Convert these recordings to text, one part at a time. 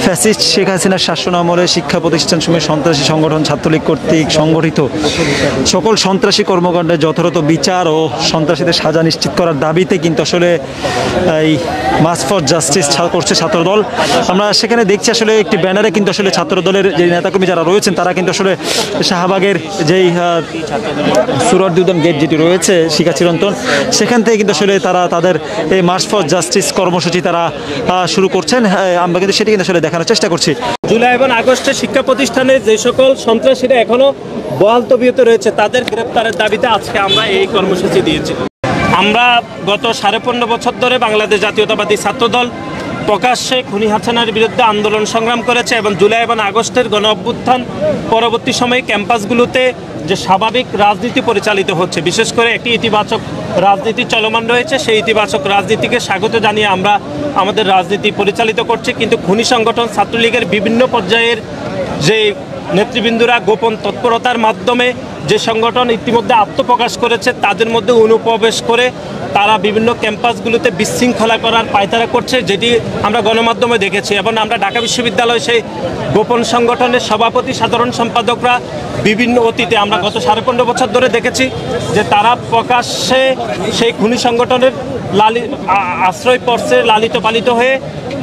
Fascist Sheikh হাসিনার শাসনামলে শিক্ষা প্রতিষ্ঠানসমূহে সন্ত্রাসী সংগঠন ছাত্রলীগ কর্তৃক সংগঠিত সকল সন্ত্রাসী কর্মকাণ্ডের যথাযথ বিচার ও সন্ত্রাসীদের সাজা নিশ্চিত করার দাবিতে কিন্তু আসলে এই মার্চ ফর জাস্টিস করছে ছাত্রদল। আমরা সেখানে দেখছি আসলে একটি ব্যানারে কিন্তু আসলে ছাত্রদলের যে নেতাকর্মী যারা রয়েছেন তারা কিন্তু আসলে শাহবাগের যেই সুরওয়ার্দী উদ্যান গেট যেটি রয়েছে শিক্ষা চিরন্তন, সেখান থেকে কিন্তু আসলে তারা তাদের এই মার্চ ফর জাস্টিস কর্মসূচি তারা শুরু করছেন। আমরা কিন্তু সেটি কিন্তু আসলে দেখানোর চেষ্টা করছি। জুলাই এবং আগস্টে শিক্ষা প্রতিষ্ঠানে যে সকল সন্ত্রাসীরা এখনো বহাল তবিয়তে রয়েছে তাদের গ্রেপ্তারের দাবিতে আজকে আমরা এই কর্মসূচি দিয়েছি। আমরা গত 15.5 বছর ধরে বাংলাদেশ জাতীয়তাবাদী ছাত্রদল প্রকাশ্যে খুনি হাসিনার বিরুদ্ধে আন্দোলন সংগ্রাম করেছে এবং জুলাই এবং আগস্টের গণ অভ্যুত্থান পরবর্তী সময়ে ক্যাম্পাসগুলোতে যে স্বাভাবিক রাজনীতি পরিচালিত হচ্ছে, বিশেষ করে একটি ইতিবাচক রাজনীতি চলমান রয়েছে, সেই ইতিবাচক রাজনীতিকে স্বাগত জানিয়ে আমরা আমাদের রাজনীতি পরিচালিত করছি। কিন্তু খুনি সংগঠন ছাত্রলীগের বিভিন্ন পর্যায়ের যে নেতৃবৃন্দরা গোপন তৎপরতার মাধ্যমে যে সংগঠন ইতিমধ্যে আত্মপ্রকাশ করেছে তাদের মধ্যে অনুপ্রবেশ করে তারা বিভিন্ন ক্যাম্পাসগুলোতে বিশৃঙ্খলা করার পায়তারা করছে, যেটি আমরা গণমাধ্যমে দেখেছি। এবং আমরা ঢাকা বিশ্ববিদ্যালয়ে সেই গোপন সংগঠনের সভাপতি সাধারণ সম্পাদকরা বিভিন্ন অতীতে আমরা গত 15.5 বছর ধরে দেখেছি যে তারা প্রকাশ্যে সেই খুনি সংগঠনের আশ্রয় পড়ছে, লালিত পালিত হয়ে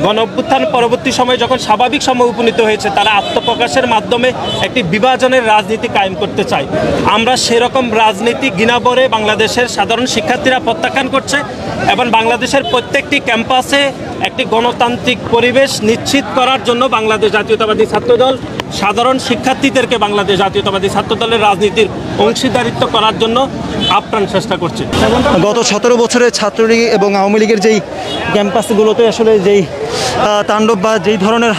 গণ অভ্যুত্থান পরবর্তী সময়ে যখন স্বাভাবিক সময় উপনীত হয়েছে তারা আত্মপ্রকাশের মাধ্যমে একটি বিভাজনের রাজনীতি কায়েম করতে চায়। আমরা সেরকম রাজনীতি ঘৃণাভরে বাংলাদেশের সাধারণ শিক্ষার্থীরা প্রত্যাখ্যান করছে এবং বাংলাদেশের প্রত্যেকটি ক্যাম্পাসে একটি গণতান্ত্রিক পরিবেশ নিশ্চিত করার জন্য বাংলাদেশ জাতীয়তাবাদী ছাত্রদল সাধারণ শিক্ষার্থীদেরকে বাংলাদেশ জাতীয়তাবাদী ছাত্রদলের রাজনীতির অংশীদারিত্ব করার জন্য আপ্রাণ চেষ্টা করছে। গত 17 বছরের ছাত্রলীগ এবং আওয়ামী লীগের যেই ক্যাম্পাসগুলোতে আসলে যেই তাণ্ডব বা যেই ধরনের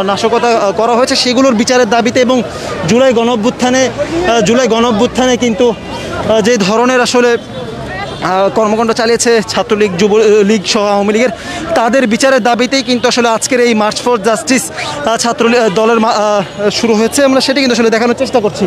নাশকতা করা হয়েছে সেগুলোর বিচারের দাবিতে এবং জুলাই গণঅভ্যুত্থানে কিন্তু যে ধরনের আসলে কর্মকাণ্ড চালিয়েছে ছাত্রলীগ, যুবলীগ সহ আওয়ামী লীগের, তাদের বিচারের দাবিতেই কিন্তু আসলে আজকের এই মার্চ ফর জাস্টিস ছাত্রলীগ দলের শুরু হয়েছে। আমরা সেটি কিন্তু আসলে দেখানোর চেষ্টা করছি।